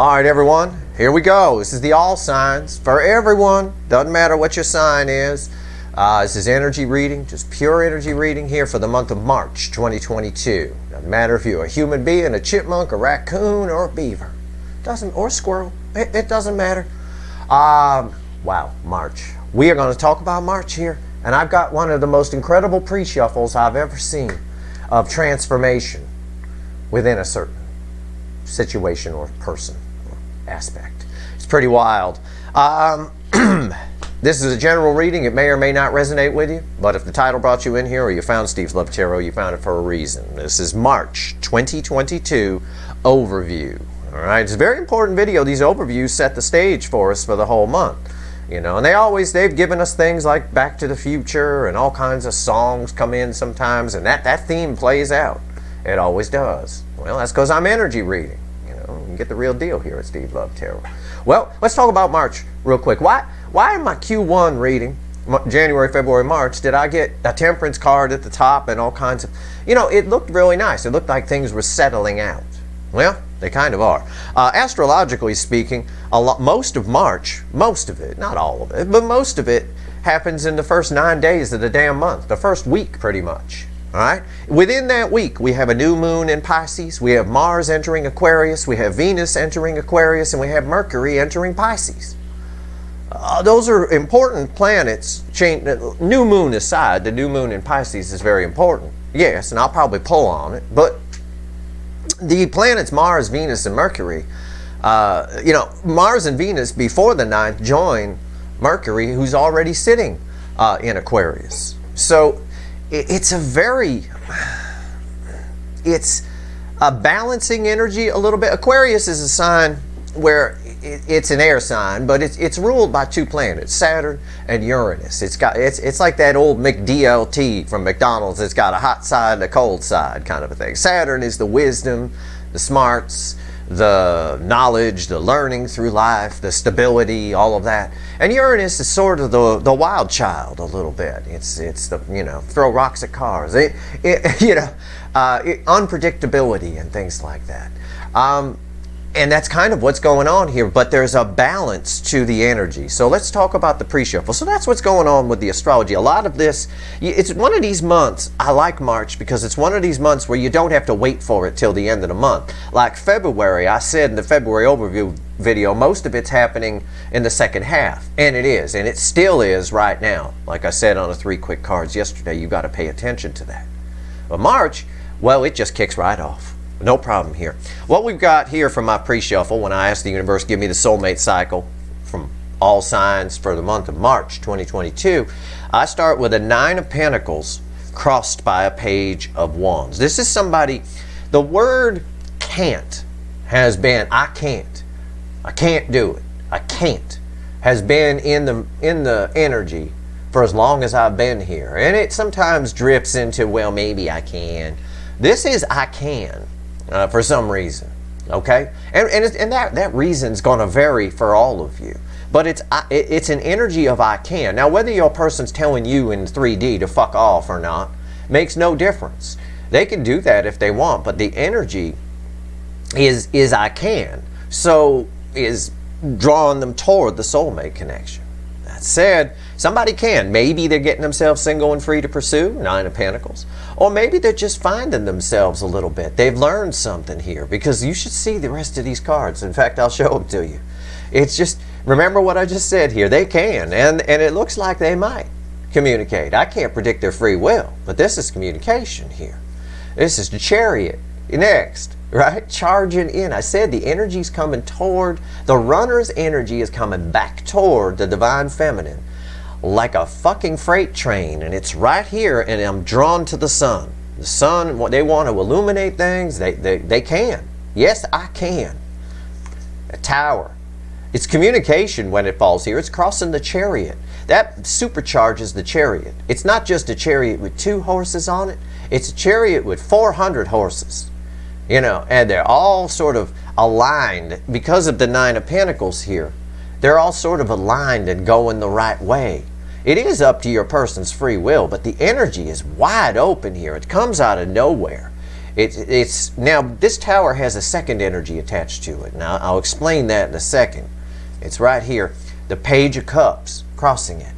All right, everyone, here we go. This is the all signs for everyone. Doesn't matter what your sign is. This is energy reading, just pure energy reading here for the month of March 2022. Doesn't matter if you're a human being, a chipmunk, a raccoon, or a beaver. Or a squirrel. It doesn't matter. Wow, March. We are going to talk about March here. And I've got one of the most incredible pre-shuffles I've ever seen of transformation within a certain situation or person or aspect. It's pretty wild. This is a general reading. It may or may not resonate with you, but if the title brought you in here or you found Steve's Love Tarot, you found it for a reason. This is March 2022 overview. All right, it's a very important video. These overviews set the stage for us for the whole month. You know, and they've given us things like Back to the Future and all kinds of songs come in sometimes, and that theme plays out. It always does. Well, that's because I'm energy reading. You know, you get the real deal here at Steve Love Tarot. Well, let's talk about March real quick. Why in my Q1 reading, January, February, March, did I get a temperance card at the top and all kinds of, you know, it looked really nice. It looked like things were settling out. Well, they kind of are. Astrologically speaking, most of March, most of it, not all of it, but most of it happens in the first 9 days of the damn month, the first week pretty much. All right? Within that week, we have a new moon in Pisces, we have Mars entering Aquarius, we have Venus entering Aquarius, and we have Mercury entering Pisces. Those are important planets. New moon aside, the new moon in Pisces is very important. Yes, and I'll probably pull on it, but the planets Mars, Venus, and Mercury, you know, Mars and Venus before the 9th join Mercury, who's already sitting in Aquarius. So it's a balancing energy a little bit. Aquarius is a sign where it's an air sign, but it's ruled by two planets, Saturn and Uranus. It's like that old McDLT from McDonald's. It's got a hot side and a cold side kind of a thing. Saturn is the wisdom, the smarts, the knowledge, the learning through life, the stability, all of that. And Uranus is sort of the wild child a little bit. It's the, you know, throw rocks at cars. Unpredictability and things like that. And that's kind of what's going on here, but there's a balance to the energy. So let's talk about the pre-shuffle. So that's what's going on with the astrology. A lot of this, it's one of these months, I like March because it's one of these months where you don't have to wait for it till the end of the month. Like February, I said in the February overview video, most of it's happening in the second half. And it is, and it still is right now. Like I said on the 3 quick cards yesterday, you've got to pay attention to that. But March, well, it just kicks right off. No problem here. What we've got here from my pre-shuffle, when I asked the universe give me the soulmate cycle from all signs for the month of March 2022, I start with a 9 of Pentacles crossed by a Page of Wands. This is somebody, the word can't has been, I can't do it, I can't, has been in the energy for as long as I've been here. And it sometimes drifts into, well, maybe I can. This is I can. For some reason, okay, and that reason's going to vary for all of you, but it's an energy of I can. Now, whether your person's telling you in 3D to fuck off or not makes no difference. They can do that if they want, but the energy is I can, so is drawing them toward the soulmate connection. That said, somebody can. Maybe they're getting themselves single and free to pursue, 9 of Pentacles. Or maybe they're just finding themselves a little bit. They've learned something here, because you should see the rest of these cards. In fact, I'll show them to you. It's just, remember what I just said here. They can, and it looks like they might communicate. I can't predict their free will, but this is communication here. This is the Chariot next, right? Charging in. I said the energy's coming toward, the runner's energy is coming back toward the divine feminine like a fucking freight train, and it's right here, and I'm drawn to the sun. The sun, they want to illuminate things, they can. Yes, I can. A tower. It's communication when it falls here. It's crossing the Chariot. That supercharges the Chariot. It's not just a chariot with 2 horses on it. It's a chariot with 400 horses. You know, and they're all sort of aligned because of the 9 of Pentacles here. They're all sort of aligned and going the right way. It is up to your person's free will, but the energy is wide open here. It comes out of nowhere. It's now this tower has a second energy attached to it. Now I'll explain that in a second. It's right here, the Page of Cups crossing it.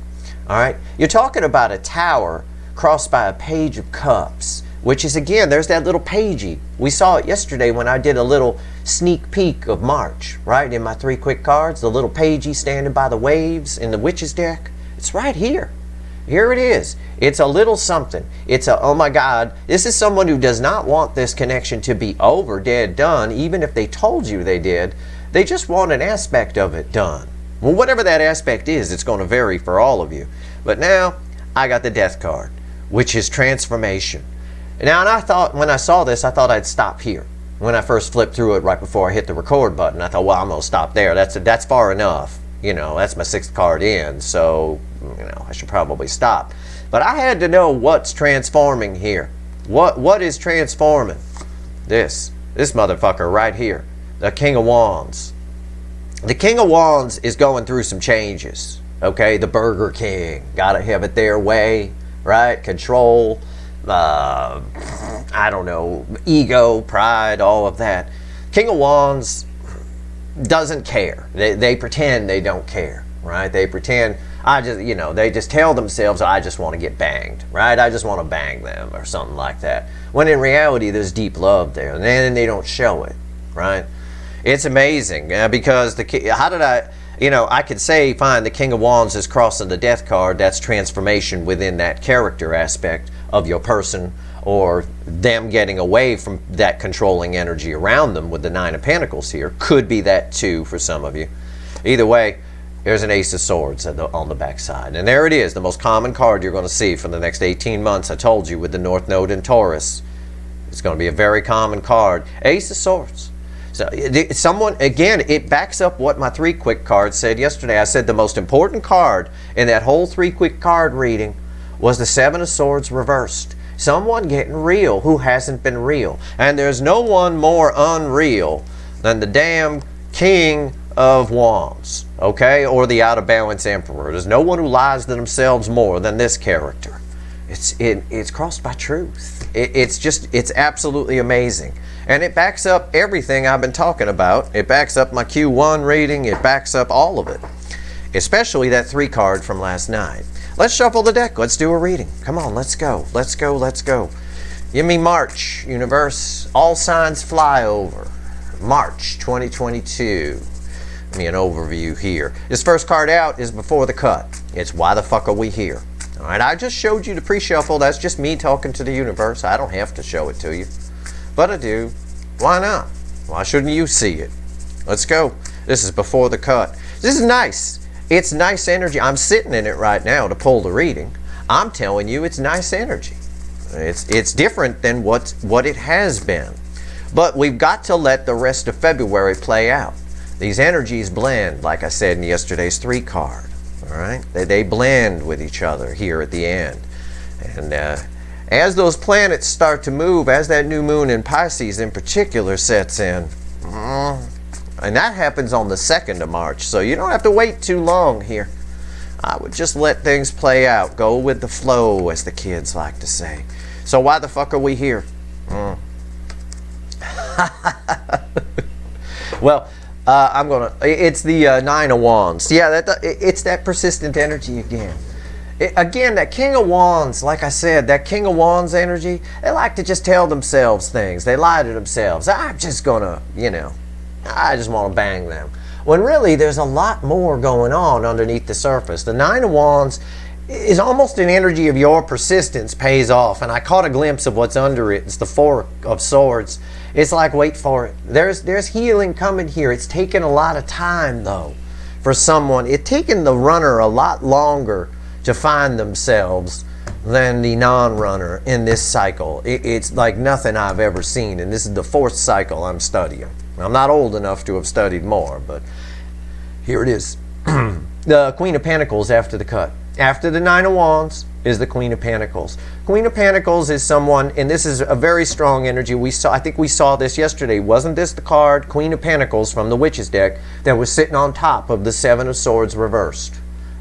All right, you're talking about a tower crossed by a Page of Cups, which is, again, there's that little pagey. We saw it yesterday when I did a little sneak peek of March, right, in my 3 quick cards, the little pagey standing by the waves in the Witch's deck. It's right here. Here it is. It's a little something. It's a, oh my God, this is someone who does not want this connection to be over, dead, done, even if they told you they did. They just want an aspect of it done. Well, whatever that aspect is, it's going to vary for all of you. But now, I got the Death card, which is transformation. Now, and I thought, when I saw this, I thought I'd stop here. When I first flipped through it right before I hit the record button, I thought, well, I'm going to stop there. That's far enough. You know, that's my 6th card in, so, you know, I should probably stop. But I had to know what's transforming here. What is transforming? This motherfucker right here, the King of Wands. The King of Wands is going through some changes, okay? The Burger King, gotta have it their way, right? Control, I don't know, ego, pride, all of that. King of Wands doesn't care. They pretend they don't care, right? They pretend, they just tell themselves, I just want to get banged, right? I just want to bang them or something like that. When in reality, there's deep love there, and then they don't show it, right? It's amazing because I could say, fine, the King of Wands is crossing the Death card. That's transformation within that character aspect of your person, or them getting away from that controlling energy around them with the 9 of Pentacles here. Could be that too for some of you. Either way, there's an Ace of Swords on the back side. And there it is, the most common card you're going to see for the next 18 months. I told you, with the North Node in Taurus. It's going to be a very common card. Ace of Swords. So someone, again, it backs up what my 3 quick cards said yesterday. I said the most important card in that whole 3 quick card reading was the 7 of Swords reversed. Someone getting real who hasn't been real. And there's no one more unreal than the damn King of Wands, okay? Or the out of balance Emperor. There's no one who lies to themselves more than this character. It's crossed by truth. It's absolutely amazing. And it backs up everything I've been talking about. It backs up my Q1 reading. It backs up all of it. Especially that 3 card from last night. Let's shuffle the deck. Let's do a reading. Come on, let's go. Let's go, let's go. Give me March, universe. All signs fly over. March 2022. Give me an overview here. This first card out is before the cut. It's why the fuck are we here? All right, I just showed you the pre-shuffle. That's just me talking to the universe. I don't have to show it to you. But I do. Why not? Why shouldn't you see it? Let's go. This is before the cut. This is nice. It's nice energy. I'm sitting in it right now to pull the reading. I'm telling you, it's nice energy. It's different than what it has been. But we've got to let the rest of February play out. These energies blend, like I said in yesterday's 3 card. All right? They blend with each other here at the end. And as those planets start to move, as that new moon in Pisces in particular sets in, and that happens on the 2nd of March, so you don't have to wait too long here. I would just let things play out. Go with the flow, as the kids like to say. So why the fuck are we here? Well, it's the 9 of Wands. Yeah, it's that persistent energy again. Again, that King of Wands, like I said, that King of Wands energy, they like to just tell themselves things. They lie to themselves. I'm just gonna, I just want to bang them. When really, there's a lot more going on underneath the surface. The 9 of Wands is almost an energy of your persistence pays off. And I caught a glimpse of what's under it. It's the 4 of Swords. It's like, wait for it. There's healing coming here. It's taken a lot of time, though, for someone. It's taken the runner a lot longer to find themselves than the non-runner in this cycle. It's like nothing I've ever seen, and this is the 4th cycle I'm studying. I'm not old enough to have studied more, but here it is. The Queen of Pentacles after the cut. After the 9 of Wands is the Queen of Pentacles. Queen of Pentacles is someone, and this is a very strong energy. I think we saw this yesterday. Wasn't this the card, Queen of Pentacles from the Witch's deck, that was sitting on top of the 7 of Swords reversed?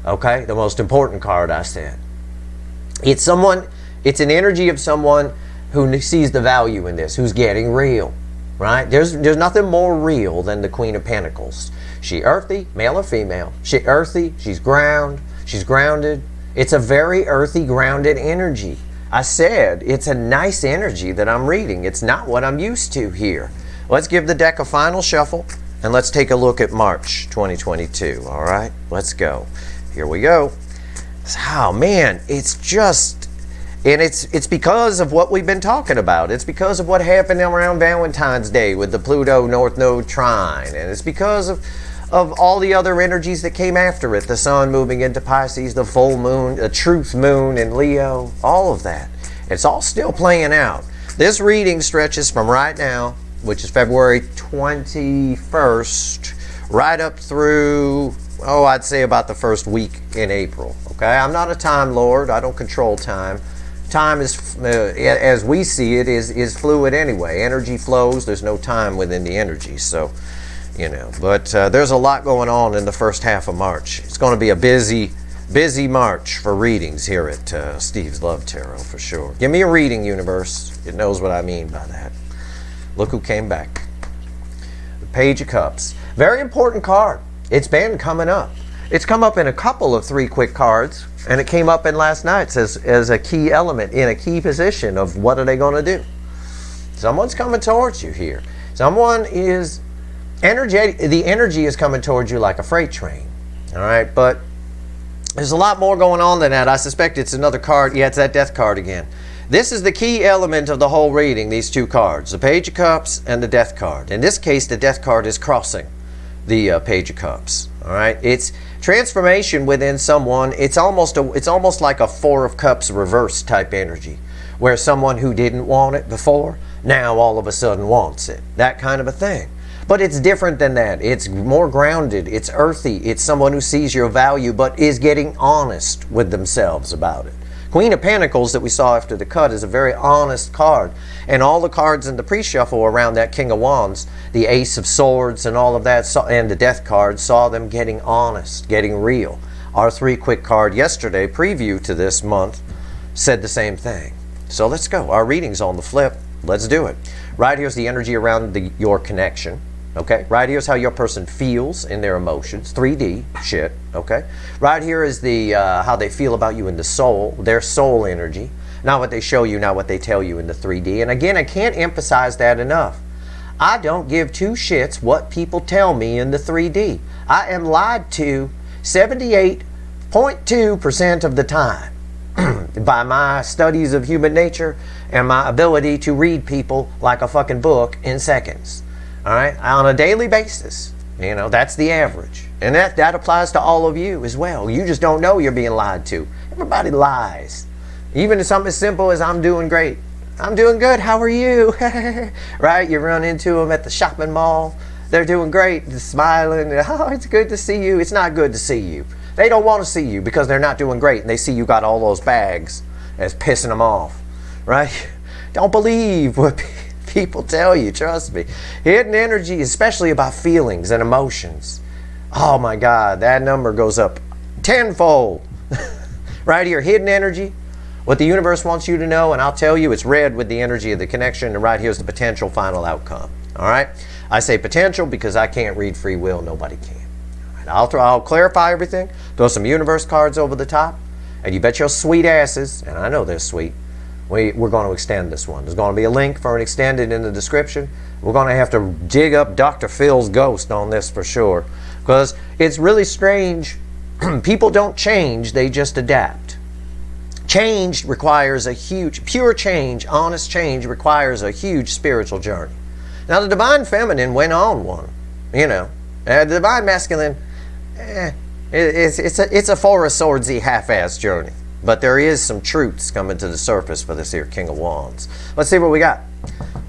Okay, the most important card, I said. It's an energy of someone who sees the value in this, who's getting real, right? There's nothing more real than the Queen of Pentacles. She earthy, male or female. She earthy, she's grounded. It's a very earthy, grounded energy. I said it's a nice energy that I'm reading. It's not what I'm used to here. Let's give the deck a final shuffle, and let's take a look at March 2022, all right? Let's go. Here we go. Oh, man, it's just, and it's because of what we've been talking about. It's because of what happened around Valentine's Day with the Pluto North Node trine, and it's because of all the other energies that came after it. The sun moving into Pisces, the full moon, the truth moon in Leo, all of that. It's all still playing out. This reading stretches from right now, which is February 21st, right up through, I'd say about the first week in April. Okay, I'm not a time lord. I don't control time. Time is, as we see it, is fluid anyway. Energy flows. There's no time within the energy. So, but there's a lot going on in the first half of March. It's going to be a busy March for readings here at Steve's Love Tarot for sure. Give me a reading, universe. It knows what I mean by that. Look who came back. The Page of Cups. Very important card. It's been coming up. It's come up in a couple of 3 quick cards, and it came up in last night's as a key element in a key position of what are they going to do. Someone's coming towards you here. Someone is energetic. The energy is coming towards you like a freight train. All right, but there's a lot more going on than that. I suspect it's another card. Yeah, it's that Death card again. This is the key element of the whole reading, these 2 cards, the Page of Cups and the Death card. In this case, the Death card is crossing the Page of Cups. All right, it's transformation within someone. It's almost like a 4 of Cups reverse type energy, where someone who didn't want it before now all of a sudden wants it. That kind of a thing. But it's different than that. It's more grounded. It's earthy. It's someone who sees your value but is getting honest with themselves about it. Queen of Pentacles that we saw after the cut is a very honest card. And all the cards in the pre-shuffle around that King of Wands, the Ace of Swords and all of that, and the Death card, saw them getting honest, getting real. Our 3 quick card yesterday, preview to this month, said the same thing. So let's go. Our reading's on the flip. Let's do it. Right here's the energy around your connection. Okay, right here's how your person feels in their emotions, 3D shit. Okay, right here is the how they feel about you in the soul, their soul energy, not what they show you, not what they tell you in the 3D. And again, I can't emphasize that enough. I don't give 2 shits what people tell me in the 3D. I am lied to 78.2% of the time by my studies of human nature and my ability to read people like a fucking book in seconds. All right, on a daily basis. That's the average. And that applies to all of you as well. You just don't know you're being lied to. Everybody lies. Even something as simple as I'm doing great. I'm doing good. How are you? Right? You run into them at the shopping mall. They're doing great. They're smiling. Oh, it's good to see you. It's not good to see you. They don't want to see you because they're not doing great. And they see you got all those bags. That's pissing them off. Right? Don't believe what people tell you, trust me. Hidden energy, especially about feelings and emotions. Oh my God, that number goes up tenfold. Right here, hidden energy. What the universe wants you to know, and I'll tell you, it's red with the energy of the connection, and right here's the potential final outcome. All right? I say potential because I can't read free will. Nobody can. All right, I'll clarify everything, throw some universe cards over the top, and you bet your sweet asses, and I know they're sweet, we're going to extend this one. There's going to be a link for an extended in the description. We're going to have to dig up Dr. Phil's ghost on this for sure, because it's really strange. People don't change, they just adapt. Change requires pure change, honest change requires a huge spiritual journey. Now the Divine Feminine went on one, the Divine Masculine, it's a 4 of Swords-y half-ass journey. But there is some truths coming to the surface for this here King of Wands. Let's see what we got.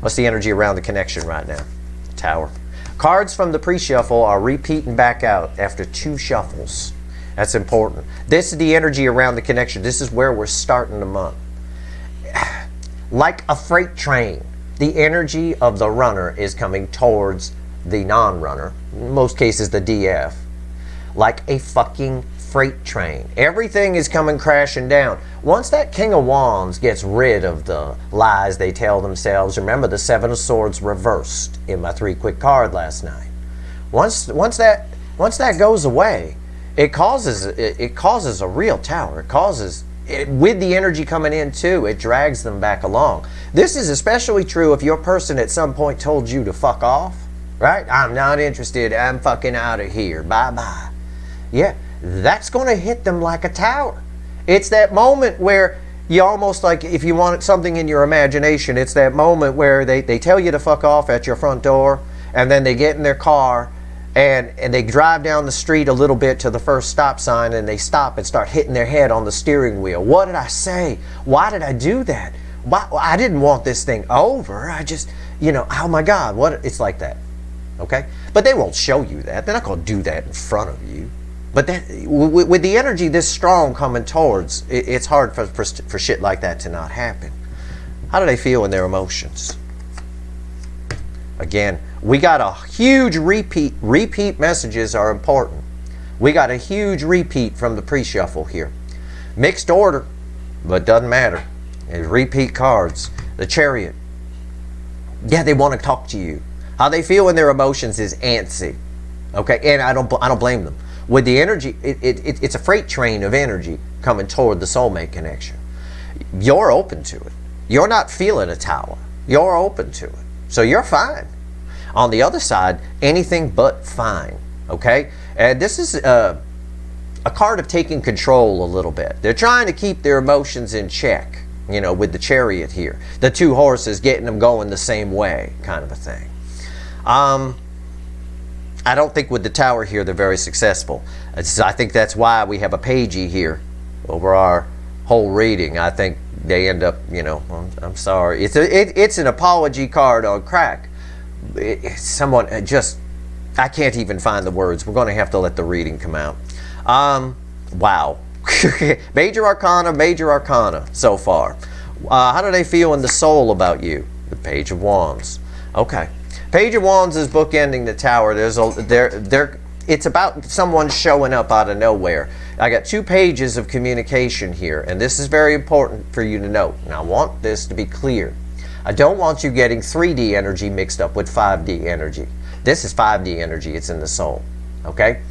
What's the energy around the connection right now? Tower. Cards from the pre-shuffle are repeating back out after 2 shuffles. That's important. This is the energy around the connection. This is where we're starting the month. Like a freight train, the energy of the runner is coming towards the non-runner, in most cases the DF, like a fucking freight train. Everything is coming crashing down. Once that King of Wands gets rid of the lies they tell themselves, remember the Seven of Swords reversed in my 3 quick card last night. Once that goes away, it causes a real tower. With the energy coming in too, it drags them back along. This is especially true if your person at some point told you to fuck off, right? I'm not interested. I'm fucking out of here. Bye-bye. Yeah, that's going to hit them like a tower. It's that moment where you almost, like, if you want something in your imagination, it's that moment where they tell you to fuck off at your front door, and then they get in their car and they drive down the street a little bit to the first stop sign, and they stop and start hitting their head on the steering wheel. What did I say? Why did I do that? Why? I didn't want this thing over. I just, oh my God, what? It's like that. Okay? But they won't show you that. They're not going to do that in front of you. But that, with the energy this strong coming towards, it's hard for shit like that to not happen. How do they feel in their emotions? Again, we got a huge repeat. Repeat messages are important. We got a huge repeat from the pre-shuffle here. Mixed order, but doesn't matter. It's repeat cards. The Chariot. Yeah, they want to talk to you. How they feel in their emotions is antsy. Okay, and I don't blame them. With the energy, it's a freight train of energy coming toward the soulmate connection. You're open to it. You're not feeling a tower. You're open to it. So you're fine. On the other side, anything but fine. Okay? And this is a card of taking control a little bit. They're trying to keep their emotions in check, with the Chariot here. The 2 horses, getting them going the same way, kind of a thing. I don't think with the Tower here they're very successful. I think that's why we have a pagey here over our whole reading. I think they end up, I'm sorry. It's an apology card on crack. Someone I can't even find the words. We're going to have to let the reading come out. Wow. Major Arcana so far. How do they feel in the soul about you? The Page of Wands. Okay. Page of Wands is bookending the Tower. It's about someone showing up out of nowhere. I got 2 pages of communication here, and this is very important for you to note. And I want this to be clear. I don't want you getting 3D energy mixed up with 5D energy. This is 5D energy. It's in the soul. Okay?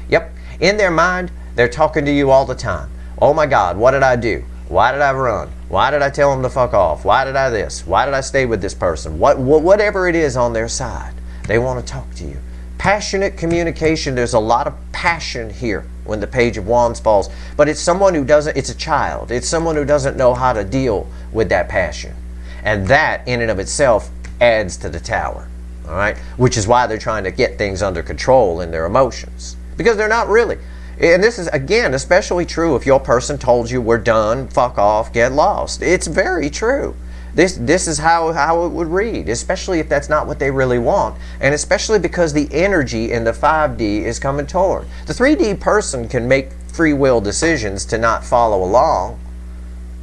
Yep. In their mind, they're talking to you all the time. Oh my God, what did I do? Why did I run? Why did I tell them to fuck off? Why did I this? Why did I stay with this person? Whatever it is on their side, they want to talk to you. Passionate communication. There's a lot of passion here when the Page of Wands falls. But it's someone who doesn't, it's a child. It's someone who doesn't know how to deal with that passion. And that, in and of itself, adds to the Tower. All right? Which is why they're trying to get things under control in their emotions. Because they're not really. And this is, again, especially true if your person told you, we're done, fuck off, get lost. It's very true. This is how it would read, especially if that's not what they really want. And especially because the energy in the 5D is coming toward. The 3D person can make free will decisions to not follow along,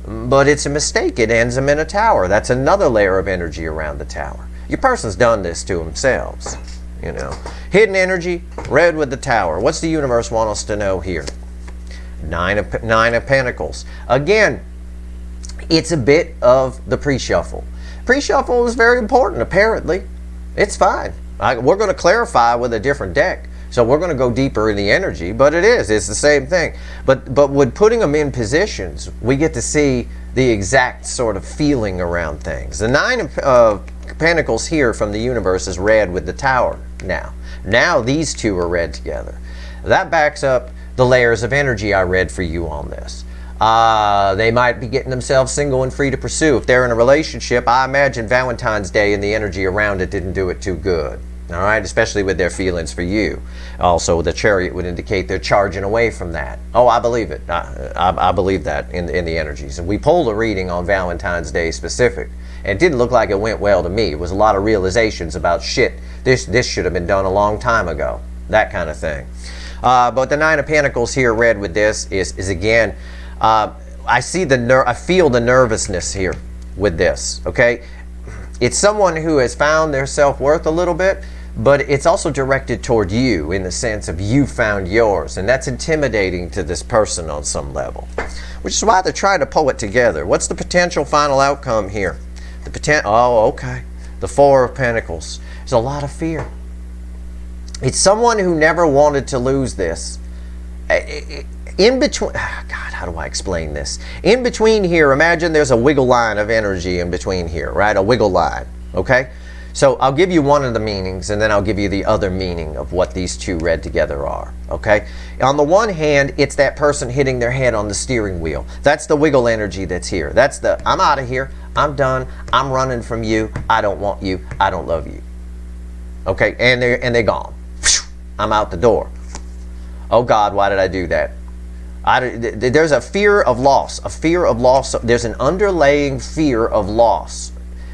but it's a mistake. It ends them in a Tower. That's another layer of energy around the Tower. Your person's done this to themselves. Hidden energy, red with the Tower. What's the universe want us to know here? Nine of Pentacles. Again, it's a bit of the pre-shuffle. Pre-shuffle is very important, apparently. It's fine. We're going to clarify with a different deck. So we're going to go deeper in the energy, but it's the same thing. But with putting them in positions, we get to see the exact sort of feeling around things. The 9 of Pentacles here from the universe is red with the Tower now. Now these 2 are red together. That backs up the layers of energy I read for you on this. They might be getting themselves single and free to pursue. If they're in a relationship, I imagine Valentine's Day and the energy around it didn't do it too good. All right, especially with their feelings for you. Also, the Chariot would indicate they're charging away from that. Oh, I believe it. I believe that in the energies. And we pulled a reading on Valentine's Day specific. And it didn't look like it went well to me. It was a lot of realizations about shit. This should have been done a long time ago. That kind of thing. But the 9 of Pentacles here, red with this, is again, I feel the nervousness here with this. Okay, it's someone who has found their self-worth a little bit, but it's also directed toward you in the sense of you found yours, and that's intimidating to this person on some level, which is why they're trying to pull it together. What's the potential final outcome here? Oh, okay. The Four of Pentacles. There's a lot of fear. It's someone who never wanted to lose this. In between, God, how do I explain this? In between here, imagine there's a wiggle line of energy in between here, right? A wiggle line, okay? So I'll give you one of the meanings, and then I'll give you the other meaning of what these two read together are, okay? On the one hand, it's that person hitting their head on the steering wheel. That's the wiggle energy that's here. That's the, I'm out of here, I'm done, I'm running from you, I don't want you, I don't love you. Okay, and they're gone. I'm out the door. Oh God, why did I do that? There's a fear of loss, There's an underlying fear of loss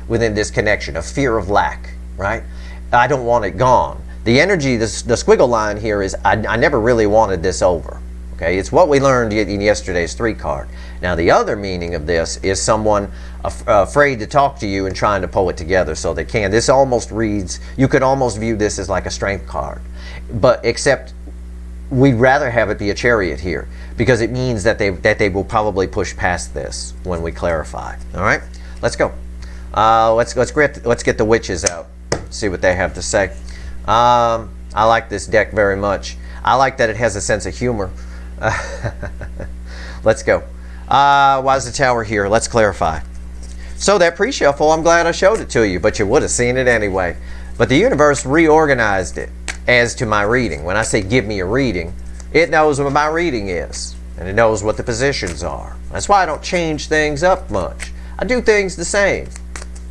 within this connection, a fear of lack, right? I don't want it gone. The energy, the squiggle line here is, I never really wanted this over. Okay, it's what we learned in yesterday's 3 card. Now the other meaning of this is someone afraid to talk to you and trying to pull it together so they can. This almost reads, you could almost view this as like a strength card, but except we'd rather have it be a Chariot here because it means that they will probably push past this when we clarify. All right, let's go. Let's get the witches out, see what they have to say. I like this deck very much. I like that it has a sense of humor. Let's go. Why is the Tower here? Let's clarify. So that pre-shuffle, I'm glad I showed it to you, but you would have seen it anyway. But the universe reorganized it as to my reading. When I say give me a reading, it knows what my reading is, and it knows what the positions are. That's why I don't change things up much. I do things the same,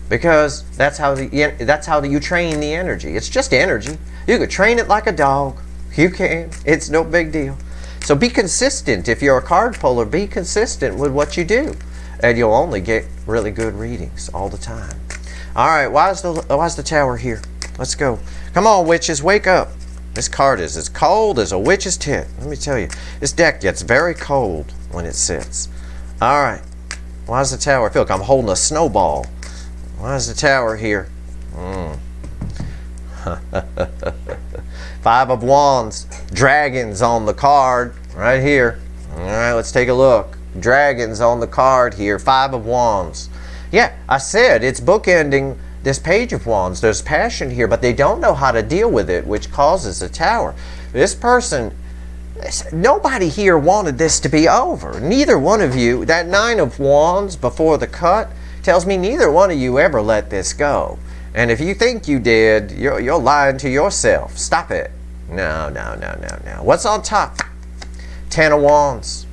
because that's how you train the energy. It's just energy. You could train it like a dog. You can. It's no big deal. So be consistent. If you're a card puller, be consistent with what you do, and you'll only get really good readings all the time. All right, why is the Tower here? Let's go. Come on, witches, wake up. This card is as cold as a witch's tit. Let me tell you, this deck gets very cold when it sits. All right, why is the Tower? I feel like I'm holding a snowball. Why is the Tower here? 5 of Wands, dragons on the card right here. All right, let's take a look. Dragons on the card here, 5 of Wands. Yeah, I said it's bookending this Page of Wands. There's passion here, but they don't know how to deal with it, which causes a Tower. This person, nobody here wanted this to be over. Neither one of you, that 9 of Wands before the cut tells me neither one of you ever let this go. And if you think you did, you're lying to yourself. Stop it. No. What's on top? 10 of Wands.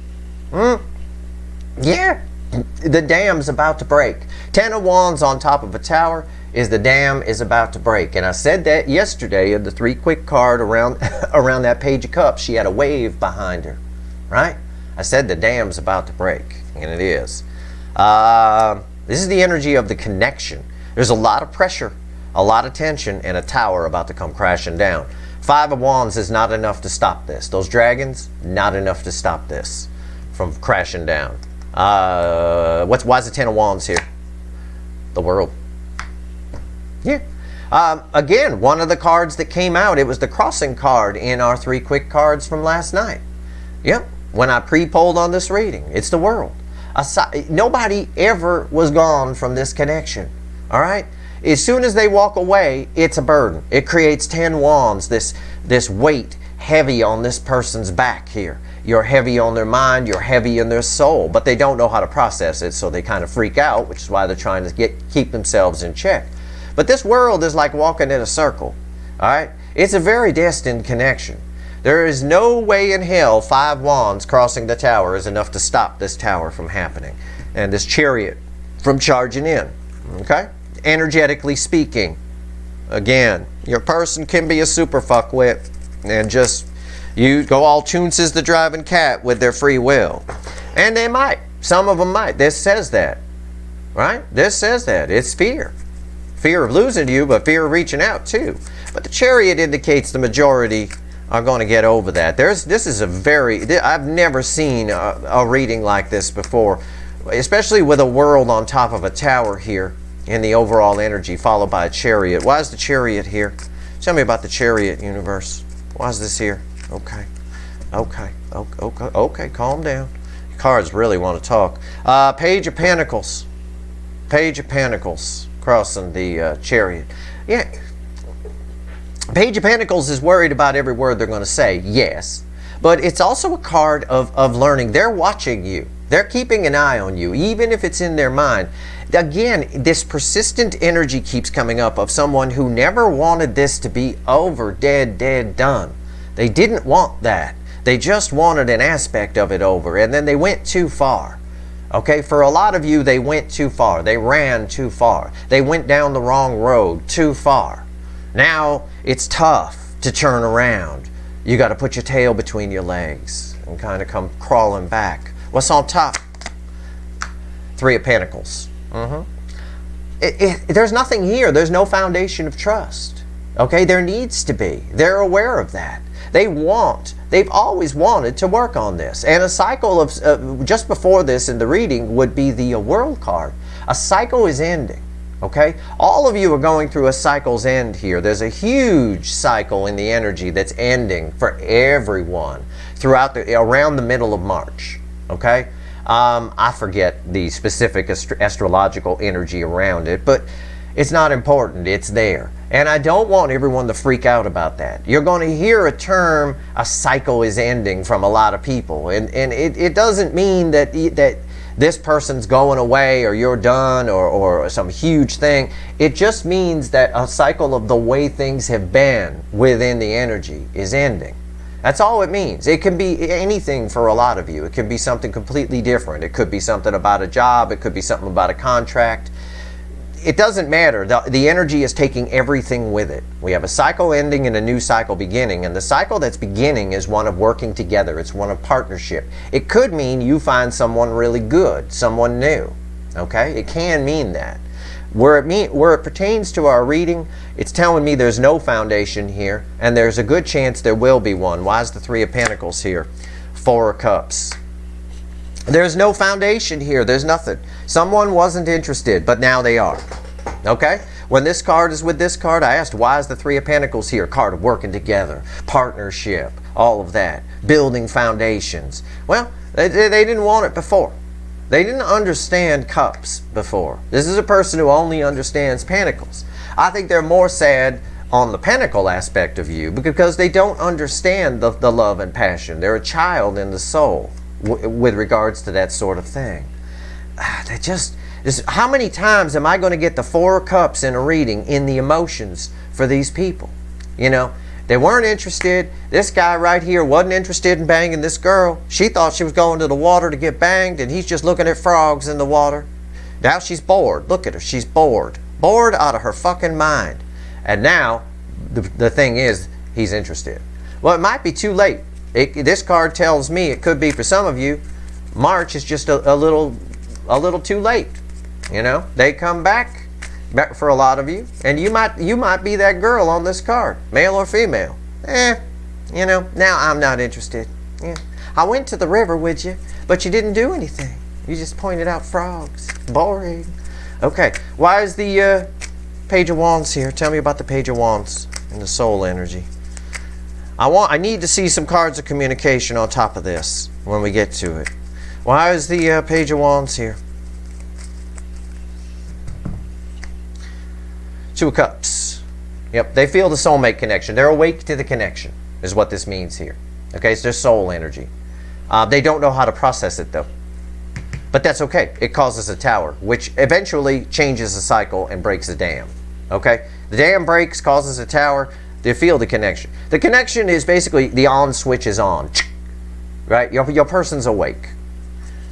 Yeah, the dam's about to break. 10 of Wands on top of a Tower is the dam is about to break. And I said that yesterday in the 3 quick card around that Page of Cups. She had a wave behind her, right? I said the dam's about to break, and it is. This is the energy of the connection. There's a lot of pressure, a lot of tension, and a Tower about to come crashing down. 5 of Wands is not enough to stop this. Those dragons, not enough to stop this from crashing down. Why is the 10 of Wands here? The World. Yeah. Again, one of the cards that came out, it was the crossing card in our 3 quick cards from last night. Yep. When I pre-polled on this reading, it's the World. Nobody ever was gone from this connection. All right? As soon as they walk away, it's a burden. It creates 10 wands, this weight heavy on this person's back here. You're heavy on their mind, you're heavy in their soul, but they don't know how to process it, so they kind of freak out, which is why they're trying to keep themselves in check. But this world is like walking in a circle. All right? It's a very destined connection. There is no way in hell 5 wands crossing the Tower is enough to stop this Tower from happening and this Chariot from charging in. Okay? Energetically speaking, again, your person can be a super fuckwit and just you go all Toonces the driving cat with their free will. And they might. Some of them might. This says that. Right? This says that. It's fear. Fear of losing you, but fear of reaching out too. But the Chariot indicates the majority are going to get over that. This is a very, I've never seen a reading like this before, especially with a World on top of a Tower here in the overall energy, followed by a Chariot. Why is the Chariot here? Tell me about the Chariot universe. Why is this here? Okay. Okay. Okay. Calm down. Cards really want to talk. Page of Pentacles. Page of Pentacles crossing the Chariot. Yeah. Page of Pentacles is worried about every word they're going to say. Yes. But it's also a card of learning. They're watching you. They're keeping an eye on you, even if it's in their mind. Again, this persistent energy keeps coming up of someone who never wanted this to be over, dead, done. They didn't want that. They just wanted an aspect of it over, and then they went too far. Okay, for a lot of you, they went too far. They ran too far. They went down the wrong road too far. Now, it's tough to turn around. You got to put your tail between your legs and kind of come crawling back. What's on top? Three of Pentacles. There's nothing here. There's no foundation of trust. Okay, there needs to be. They're aware of that. They've always wanted to work on this. And a cycle of, just before this in the reading would be the World card. A cycle is ending. Okay, all of you are going through a cycle's end here. There's a huge cycle in the energy that's ending for everyone throughout around the middle of March. Okay, I forget the specific astrological energy around it, but it's not important. It's there, and I don't want everyone to freak out about that. You're going to hear a term, a cycle is ending, from a lot of people, and it doesn't mean that this person's going away or you're done or some huge thing. It just means that a cycle of the way things have been within the energy is ending. That's all it means. It can be anything for a lot of you. It can be something completely different. It could be something about a job. It could be something about a contract. It doesn't matter. The energy is taking everything with it. We have a cycle ending and a new cycle beginning, and the cycle that's beginning is one of working together. It's one of partnership. It could mean you find someone really good, someone new. Okay? It can mean that. Where it pertains to our reading, it's telling me there's no foundation here, and there's a good chance there will be one. Why is the Three of Pentacles here? Four of Cups. There's no foundation here. There's nothing. Someone wasn't interested, but now they are. Okay? When this card is with this card, I asked, why is the Three of Pentacles here? Card of working together, partnership, all of that, building foundations. Well, they didn't want it before. They didn't understand cups before. This is a person who only understands pentacles. I think they're more sad on the pentacle aspect of you because they don't understand the love and passion. They're a child in the soul with regards to that sort of thing. How many times am I going to get the Four of Cups in a reading in the emotions for these people? You know, they weren't interested. This guy right here wasn't interested in banging this girl. She thought she was going to the water to get banged, and he's just looking at frogs in the water. Now she's bored. Look at her. She's bored. Bored out of her fucking mind. And now, the thing is, he's interested. Well, it might be too late. This card tells me it could be for some of you. March is just a little too late. You know, they come back for a lot of you, and you might be that girl on this card, male or female. You know, now I'm not interested. Yeah, I went to the river with you, but you didn't do anything. You just pointed out frogs. Boring. Okay, why is the Page of Wands here? Tell me about the Page of Wands and the soul energy. I need to see some cards of communication on top of this when we get to it. Why is the Page of Wands here? Two of Cups. Yep, they feel the soulmate connection. They're awake to the connection, is what this means here. Okay, it's their soul energy. They don't know how to process it, though. But that's okay. It causes a tower, which eventually changes the cycle and breaks the dam. Okay? The dam breaks, causes a tower. They feel the connection. The connection is basically the on switch is on. Right? Your person's awake.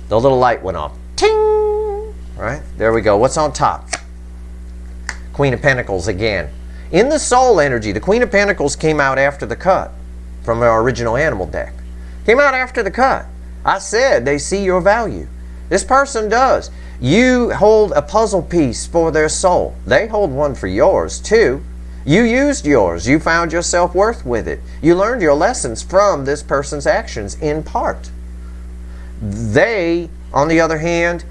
The little light went off. Ting! Right? There we go. What's on top? Queen of Pentacles again. In the soul energy, the Queen of Pentacles came out after the cut from our original animal deck. Came out after the cut. I said they see your value. This person does. You hold a puzzle piece for their soul. They hold one for yours too. You used yours. You found your self-worth with it. You learned your lessons from this person's actions in part. They, on the other hand,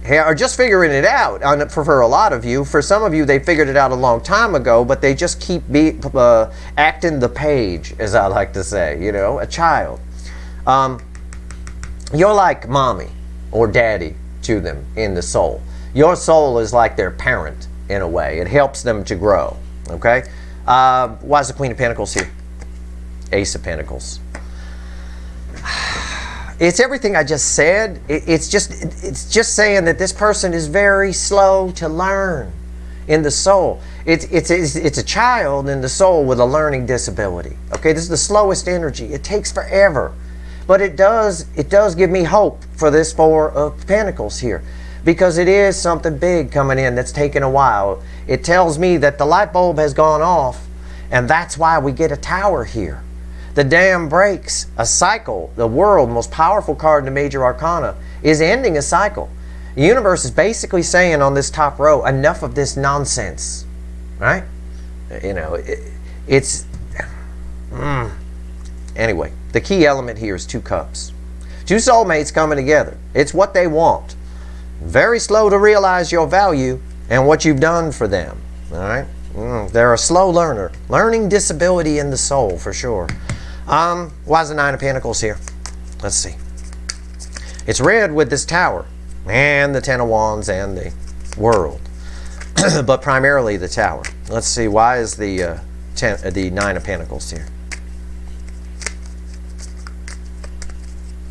are just figuring it out. For a lot of you, for some of you, they figured it out a long time ago, but they just keep acting the page, as I like to say, you know, a child. You're like mommy or daddy to them in the soul. Your soul is like their parent in a way. It helps them to grow, okay? Why is the Queen of Pentacles here? Ace of Pentacles. It's everything I just said. It's just saying that this person is very slow to learn in the soul. It's a child in the soul with a learning disability. Okay, this is the slowest energy. It takes forever, but it does give me hope for this Four of Pentacles here, because it is something big coming in that's taken a while. It tells me that the light bulb has gone off, and that's why we get a Tower here. The dam breaks. A cycle, the world, most powerful card in the major arcana, is ending a cycle. The universe is basically saying on this top row, enough of this nonsense, right? You know, Anyway, the key element here is 2 cups. 2 soulmates coming together. It's what they want. Very slow to realize your value and what you've done for them, all right? They're a slow learner. Learning disability in the soul, for sure. Why is the 9 of Pentacles here? Let's see. It's red with this Tower and the 10 of Wands and the World, but primarily the Tower. Let's see, why is the 9 of Pentacles here?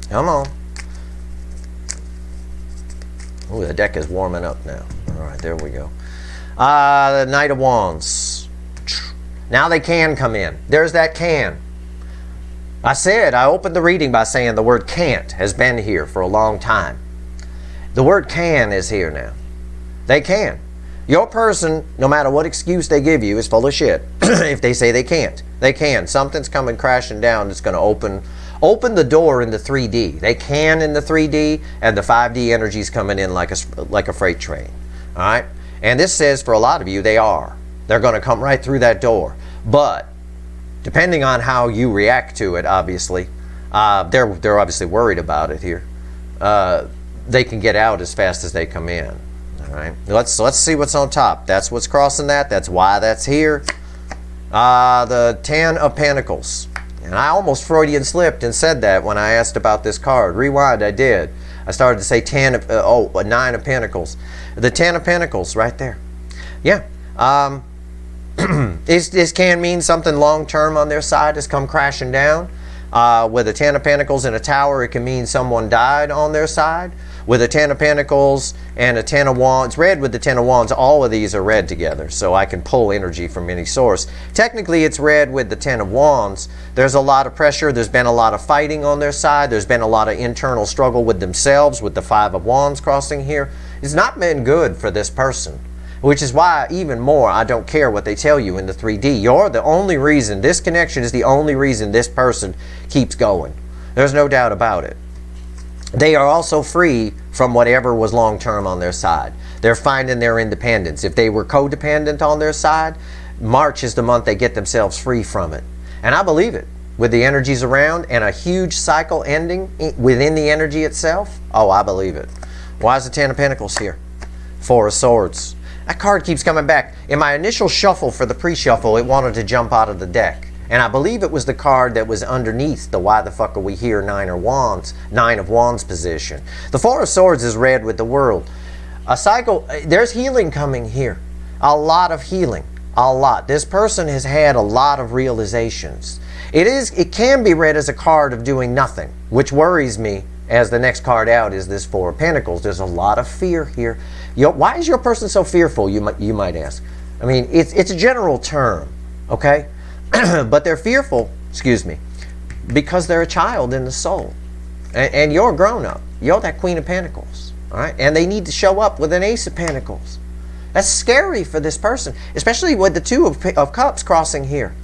Come on. Oh, the deck is warming up now. All right, there we go. The Knight of Wands. Now they can come in. There's that can. I opened the reading by saying the word can't has been here for a long time. The word can is here now. They can. Your person, no matter what excuse they give you, is full of shit. If they say they can't. They can. Something's coming crashing down that's going to open the door in the 3D. They can in the 3D, and the 5D energy is coming in like a freight train. All right? And this says for a lot of you, they are. They're going to come right through that door. But depending on how you react to it, obviously, they're obviously worried about it here. They can get out as fast as they come in. All right, let's see what's on top. That's what's crossing that. That's why that's here. The 10 of Pentacles, and I almost Freudian slipped and said that when I asked about this card. Rewind, I did. I started to say 9 of Pentacles. The 10 of Pentacles right there. Yeah. This can mean something long-term on their side has come crashing down. With a 10 of Pentacles and a Tower, it can mean someone died on their side. With a 10 of Pentacles and a 10 of Wands, red with the 10 of Wands, all of these are red together, so I can pull energy from any source. Technically, it's red with the 10 of Wands. There's a lot of pressure. There's been a lot of fighting on their side. There's been a lot of internal struggle with themselves, with the 5 of Wands crossing here. It's not been good for this person. Which is why, even more, I don't care what they tell you in the 3D. You're the only reason, this connection is the only reason this person keeps going. There's no doubt about it. They are also free from whatever was long-term on their side. They're finding their independence. If they were codependent on their side, March is the month they get themselves free from it. And I believe it. With the energies around and a huge cycle ending within the energy itself, oh, I believe it. Why is the 10 of Pentacles here? 4 of Swords. That card keeps coming back. In my initial shuffle for the pre-shuffle, it wanted to jump out of the deck. And I believe it was the card that was underneath the why the fuck are we here 9 of Wands position. The 4 of Swords is red with the World. A cycle, there's healing coming here. A lot of healing. A lot. This person has had a lot of realizations. It can be read as a card of doing nothing, which worries me, as the next card out is this 4 of Pentacles. There's a lot of fear here. Why is your person so fearful, you might ask? I mean, it's a general term, okay? But they're fearful, because they're a child in the soul. And you're a grown-up. You're that Queen of Pentacles, all right? And they need to show up with an Ace of Pentacles. That's scary for this person, especially with the 2 of Cups crossing here.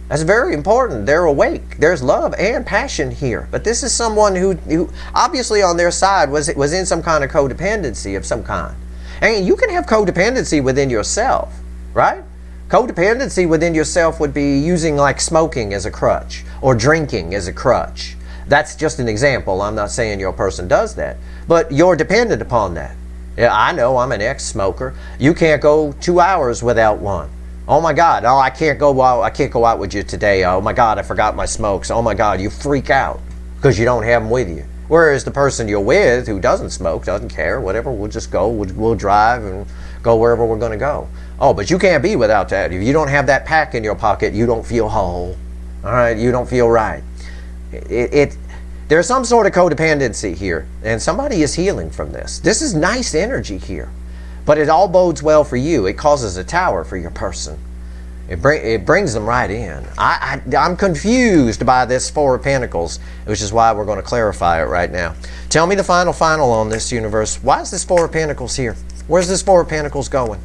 That's very important. They're awake. There's love and passion here. But this is someone who obviously on their side was in some kind of codependency of some kind. And you can have codependency within yourself, right? Codependency within yourself would be using like smoking as a crutch or drinking as a crutch. That's just an example. I'm not saying your person does that. But you're dependent upon that. Yeah, I know, I'm an ex-smoker. You can't go 2 hours without one. Oh my God, oh, I can't go out with you today. Oh my God, I forgot my smokes. Oh my God, you freak out because you don't have them with you. Whereas the person you're with who doesn't smoke, doesn't care, whatever, we'll just go, we'll drive and go wherever we're going to go. Oh, but you can't be without that. If you don't have that pack in your pocket, you don't feel whole. All right, you don't feel right. There's some sort of codependency here, and somebody is healing from this. This is nice energy here, but it all bodes well for you. It causes a tower for your person. It brings them right in. I'm confused by this Four of Pentacles, which is why we're going to clarify it right now. Tell me the final on this, universe. Why is this Four of Pentacles here? Where's this Four of Pentacles going?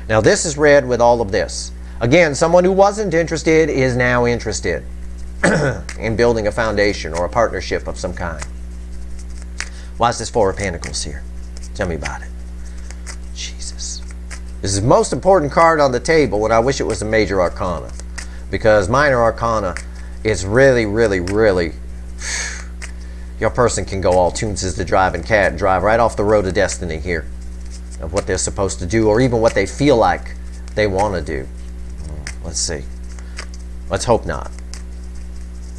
Now this is red with all of this. Again, someone who wasn't interested is now interested in building a foundation or a partnership of some kind. Why is this Four of Pentacles here? Tell me about it. Jesus. This is the most important card on the table, and I wish it was a major arcana. Because minor arcana is really, really, really... Your person can go all tunes as the driving cat and drive right off the road of destiny here. Of what they're supposed to do, or even what they feel like they want to do. Let's see. Let's hope not.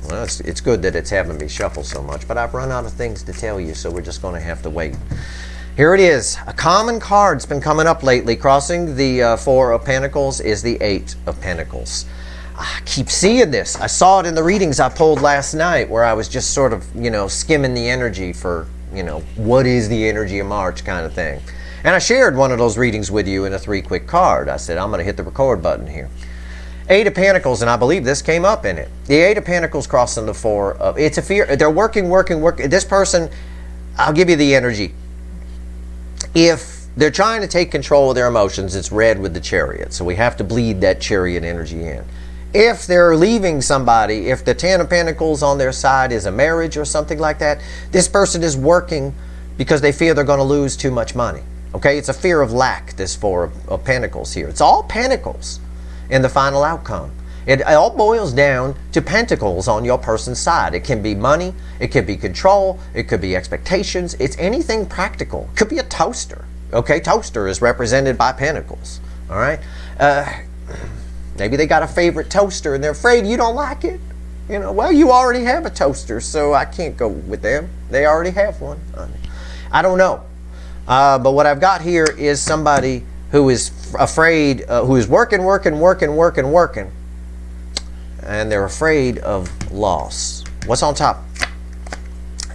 Well, it's good that it's having me shuffle so much, but I've run out of things to tell you, so we're just going to have to wait. Here it is. A common card's been coming up lately. Crossing the Four of Pentacles is the Eight of Pentacles. I keep seeing this. I saw it in the readings I pulled last night, where I was just sort of, skimming the energy for, what is the energy of March kind of thing. And I shared one of those readings with you in a 3-quick card. I said, I'm going to hit the record button here. Eight of Pentacles, and I believe this came up in it. The Eight of Pentacles crossing the Four of... It's a fear. They're working. This person, I'll give you the energy. If they're trying to take control of their emotions, it's red with the Chariot. So we have to bleed that Chariot energy in. If they're leaving somebody, if the Ten of Pentacles on their side is a marriage or something like that, this person is working because they fear they're going to lose too much money. Okay, it's a fear of lack, this Four of Pentacles here. It's all Pentacles in the final outcome. It all boils down to pentacles on your person's side. It can be money, it could be control, it could be expectations. It's anything practical. It could be a toaster. Okay, toaster is represented by pentacles. All right, maybe they got a favorite toaster and they're afraid you don't like it. Well, you already have a toaster, so I can't go with them. They already have one. I don't know. But what I've got here is somebody who is afraid, who is working, and they're afraid of loss. What's on top?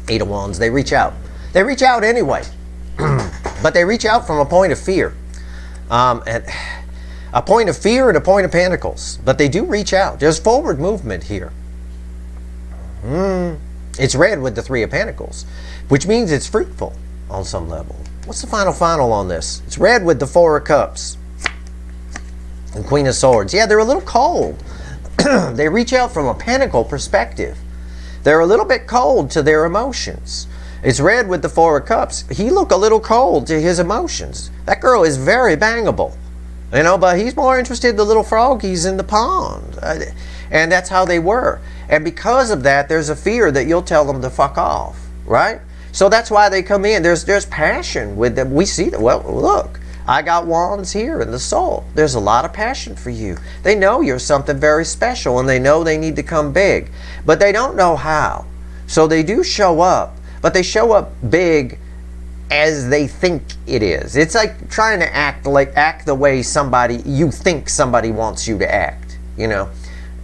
Eight of Wands. They reach out. They reach out anyway, but they reach out from a point of fear. And a point of fear and a point of pentacles. But they do reach out. There's forward movement here. It's red with the Three of Pentacles, which means it's fruitful on some level. What's the final on this? It's red with the Four of Cups and Queen of Swords. Yeah, they're a little cold. They reach out from a pentacle perspective. They're a little bit cold to their emotions. It's red with the Four of Cups. He look a little cold to his emotions. That girl is very bangable. But he's more interested in the little froggies in the pond. And that's how they were. And because of that, there's a fear that you'll tell them to fuck off, right? So that's why they come in. There's passion with them. We see that. Well, look, I got wands here in the soul. There's a lot of passion for you. They know you're something very special, and they know they need to come big. But they don't know how. So they do show up, but they show up big as they think it is. It's like trying to act the way you think somebody wants you to act.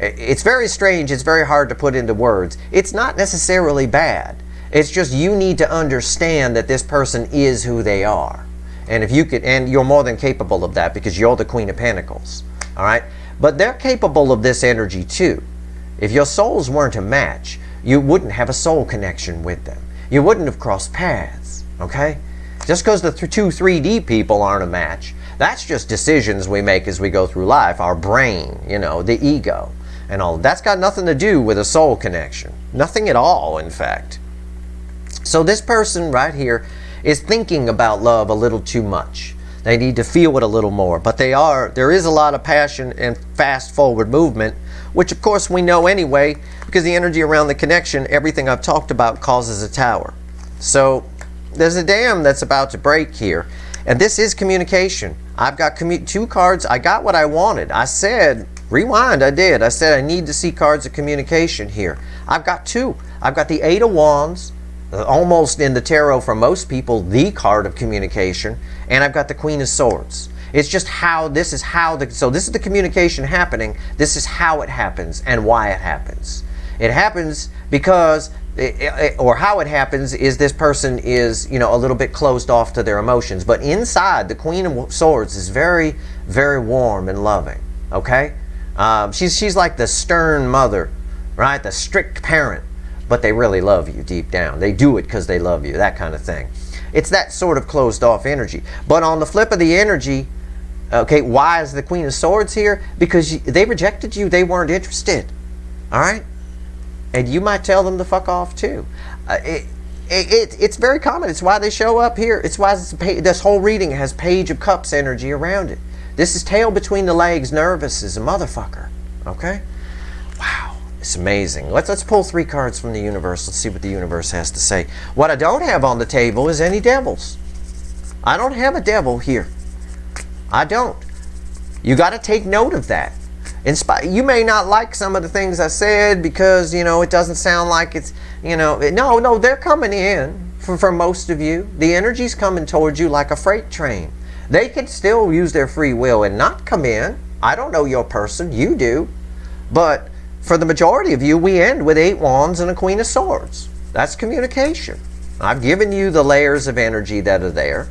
It's very strange. It's very hard to put into words. It's not necessarily bad. It's just you need to understand that this person is who they are. And if you could, and you're more than capable of that because you're the Queen of Pentacles. All right? But they're capable of this energy too. If your souls weren't a match, you wouldn't have a soul connection with them. You wouldn't have crossed paths. Okay? Just because the two 3D people aren't a match, that's just decisions we make as we go through life. Our brain, the ego and all. That's got nothing to do with a soul connection. Nothing at all, in fact. So this person right here is thinking about love a little too much. They need to feel it a little more. But there is a lot of passion and fast forward movement, which of course we know anyway, because the energy around the connection, everything I've talked about, causes a tower. So there's a dam that's about to break here. And this is communication. I've got two cards. I got what I wanted. I said, rewind, I did. I said I need to see cards of communication here. I've got two. I've got the Eight of Wands, almost in the tarot for most people, the card of communication. And I've got the Queen of Swords. It's just how, so this is the communication happening. This is how it happens and why it happens. It happens because, or how it happens is this person is, you know, a little bit closed off to their emotions. But inside, the Queen of Swords is very, very warm and loving, okay? She's like the stern mother, right? The strict parent, but they really love you deep down. They do it because they love you, that kind of thing. It's that sort of closed off energy. But on the flip of the energy, okay, why is the Queen of Swords here? Because they rejected you. They weren't interested, all right? And you might tell them to fuck off too. It's very common. It's why they show up here. It's why this whole reading has Page of Cups energy around it. This is tail between the legs, nervous as a motherfucker. Okay? Wow. It's amazing. Let's pull 3 cards from the universe. Let's see what the universe has to say. What I don't have on the table is any devils. I don't have a devil here. I don't. You got to take note of that. You may not like some of the things I said because, you know, it doesn't sound like it's, you know, no, they're coming in for most of you. The energy's coming towards you like a freight train. They can still use their free will and not come in. I don't know your person. You do. But for the majority of you, we end with 8 Wands and a Queen of Swords. That's communication. I've given you the layers of energy that are there.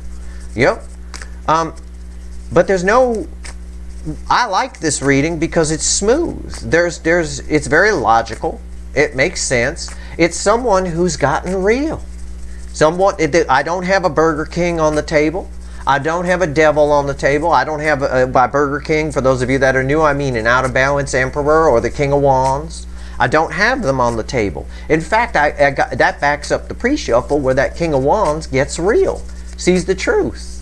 Yep. But there's no... I like this reading because it's smooth. It's very logical. It makes sense. It's someone who's gotten real. I don't have a Burger King on the table. I don't have a devil on the table. I don't have by Burger King, for those of you that are new, I mean an out of balance Emperor or the King of Wands. I don't have them on the table. In fact, that backs up the pre-shuffle where that King of Wands gets real, sees the truth.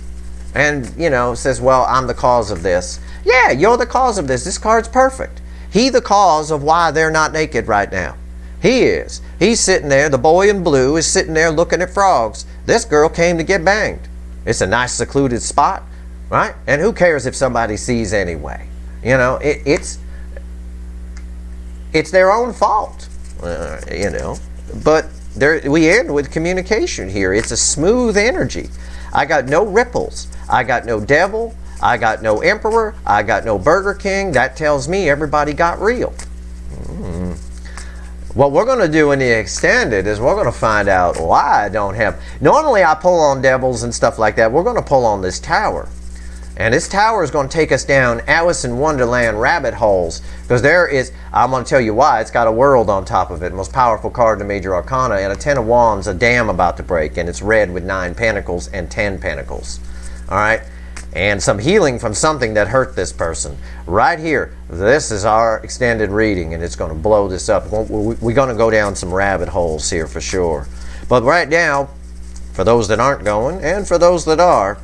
And, you know, says, well, I'm the cause of this. Yeah, you're the cause of this. This card's perfect. He the cause of why they're not naked right now. He is. He's sitting there. The boy in blue is sitting there looking at frogs. This girl came to get banged. It's a nice secluded spot, right? And who cares if somebody sees anyway? You know, it's their own fault, you know. But we end with communication here. It's a smooth energy. I got no ripples. I got no devil. I got no Emperor. I got no Burger King. That tells me everybody got real. What we're going to do in the extended is we're going to find out why I don't have... Normally I pull on devils and stuff like that. We're going to pull on this tower. And this tower is going to take us down Alice in Wonderland rabbit holes. Because there is... I'm going to tell you why. It's got a world on top of it. Most powerful card in the Major Arcana. And a 10 of Wands, a dam about to break. And it's red with 9 pentacles and 10 pentacles. Alright? And some healing from something that hurt this person. Right here, this is our extended reading, and it's going to blow this up. We're going to go down some rabbit holes here for sure. But right now, for those that aren't going, and for those that are,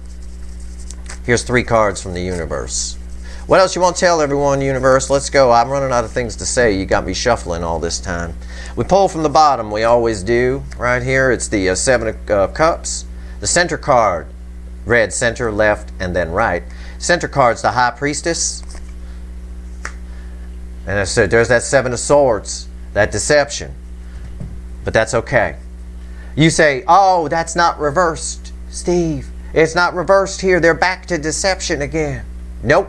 here's 3 cards from the universe. What else you want to tell everyone, universe? Let's go. I'm running out of things to say. You got me shuffling all this time. We pull from the bottom. We always do. Right here, it's the 7 of Cups. The center card. Red, center, left, and then right. Center card's the High Priestess. And so there's that 7 of Swords, that deception. But that's okay. You say, oh, that's not reversed, Steve. It's not reversed here. They're back to deception again. Nope.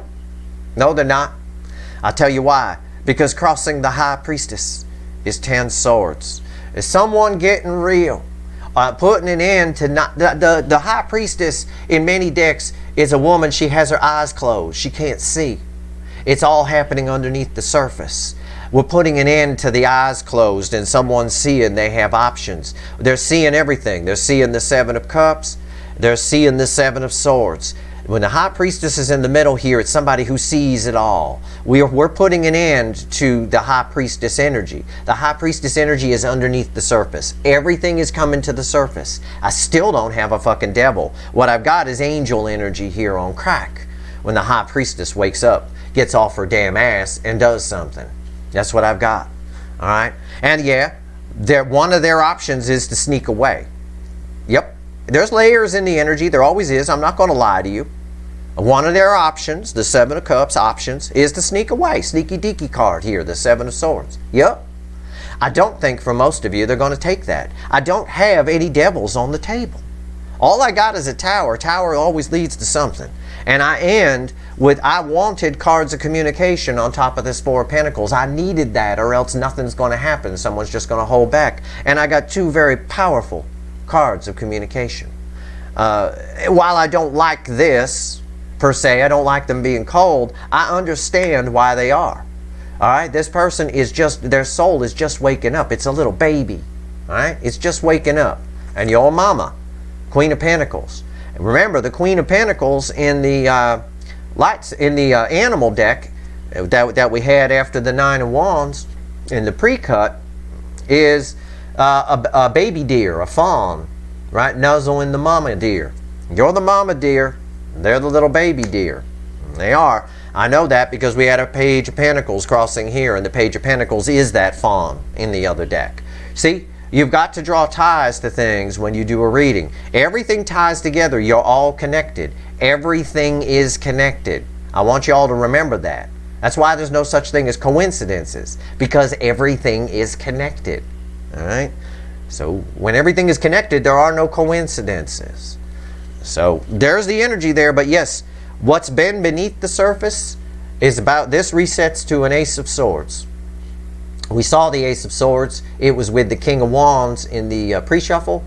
No, they're not. I'll tell you why. Because crossing the High Priestess is 10 swords. Is someone getting real? Putting an end to the High Priestess in many decks is a woman. She has her eyes closed. She can't see. It's all happening underneath the surface. We're putting an end to the eyes closed and someone seeing they have options. They're seeing everything. They're seeing the 7 of Cups. They're seeing the 7 of Swords. When the High Priestess is in the middle here, it's somebody who sees it all. We're putting an end to the High Priestess energy. The High Priestess energy is underneath the surface. Everything is coming to the surface. I still don't have a fucking devil. What I've got is angel energy here on crack. When the High Priestess wakes up, gets off her damn ass, and does something. That's what I've got. Alright? And yeah, one of their options is to sneak away. Yep. There's layers in the energy. There always is. I'm not going to lie to you. One of their options, the Seven of Cups options, is to sneak away. Sneaky deaky card here, the Seven of Swords. Yep. I don't think for most of you they're going to take that. I don't have any devils on the table. All I got is a tower. Tower always leads to something. And I end with, I wanted cards of communication on top of this Four of Pentacles. I needed that, or else nothing's going to happen. Someone's just going to hold back. And I got two very powerful cards of communication. While I don't like this, per se, I don't like them being cold, I understand why they are. All right, this person is just, their soul is just waking up. It's a little baby. All right, it's just waking up. And your mama, Queen of Pentacles. Remember, the Queen of Pentacles in the animal deck that we had after the Nine of Wands in the pre-cut is a baby deer, a fawn, right, nuzzling the mama deer. You're the mama deer. They're the little baby deer. They are. I know that because we had a Page of Pentacles crossing here, and the Page of Pentacles is that fawn in the other deck. See, you've got to draw ties to things when you do a reading. Everything ties together. You're all connected. Everything is connected. I want you all to remember that. That's why there's no such thing as coincidences, because everything is connected. All right? So when everything is connected, there are no coincidences. So there's the energy there, but yes, what's been beneath the surface is about, this resets to an Ace of Swords. We saw the Ace of Swords. It was with the King of Wands in the pre-shuffle,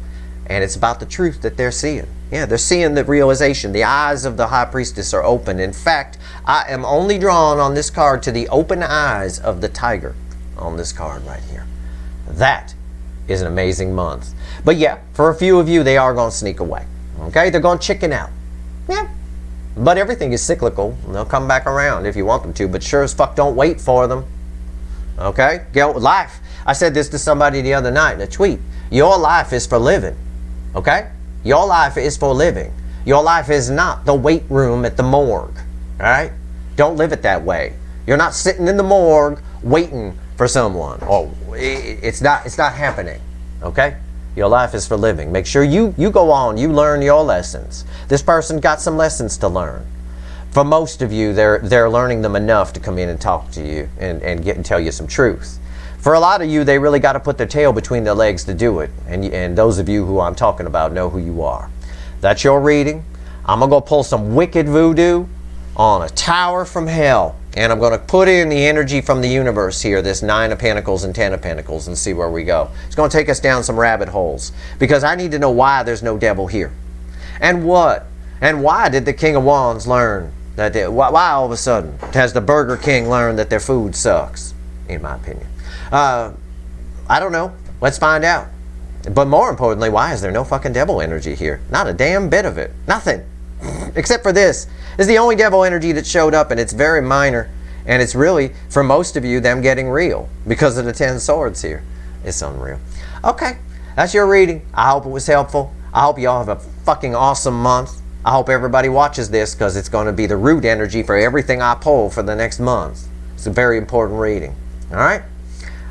and it's about the truth that they're seeing. Yeah, they're seeing the realization. The eyes of the High Priestess are open. In fact, I am only drawn on this card to the open eyes of the tiger on this card right here. That is an amazing month. But yeah, for a few of you, they are going to sneak away. Okay, they're going to chicken out. Yeah, but everything is cyclical. They'll come back around if you want them to, but sure as fuck don't wait for them. Okay, life. I said this to somebody the other night in a tweet. Your life is for living. Okay, your life is for living. Your life is not the weight room at the morgue. All right, don't live it that way. You're not sitting in the morgue waiting for someone. Oh, it's not happening. Okay. Your life is for living. Make sure you go on, you learn your lessons. This person got some lessons to learn. For most of you, they're learning them enough to come in and talk to you and tell you some truth. For a lot of you, they really got to put their tail between their legs to do it. And those of you who I'm talking about know who you are. That's your reading. I'm going to go pull some wicked voodoo on a tower from hell. And I'm going to put in the energy from the universe here, this Nine of Pentacles and Ten of Pentacles, and see where we go. It's going to take us down some rabbit holes, because I need to know why there's no devil here. And what? And why did the King of Wands learn that, why all of a sudden has the Burger King learned that their food sucks, in my opinion? I don't know. Let's find out. But more importantly, why is there no fucking devil energy here? Not a damn bit of it. Nothing. Except for this. This is the only devil energy that showed up, and it's very minor. And it's really, for most of you, them getting real because of the 10 swords here. It's unreal. Okay, that's your reading. I hope it was helpful. I hope you all have a fucking awesome month. I hope everybody watches this, because it's going to be the root energy for everything I pull for the next month. It's a very important reading. All right?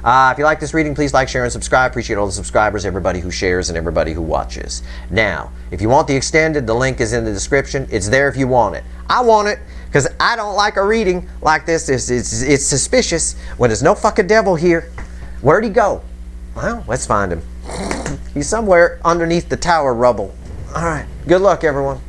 If you like this reading, please like, share, and subscribe. Appreciate all the subscribers, everybody who shares, and everybody who watches. Now, if you want the extended, the link is in the description. It's there if you want it. I want it because I don't like a reading like this. It's suspicious when there's no fucking devil here. Where'd he go? Well, let's find him. He's somewhere underneath the tower rubble. All right. Good luck, everyone.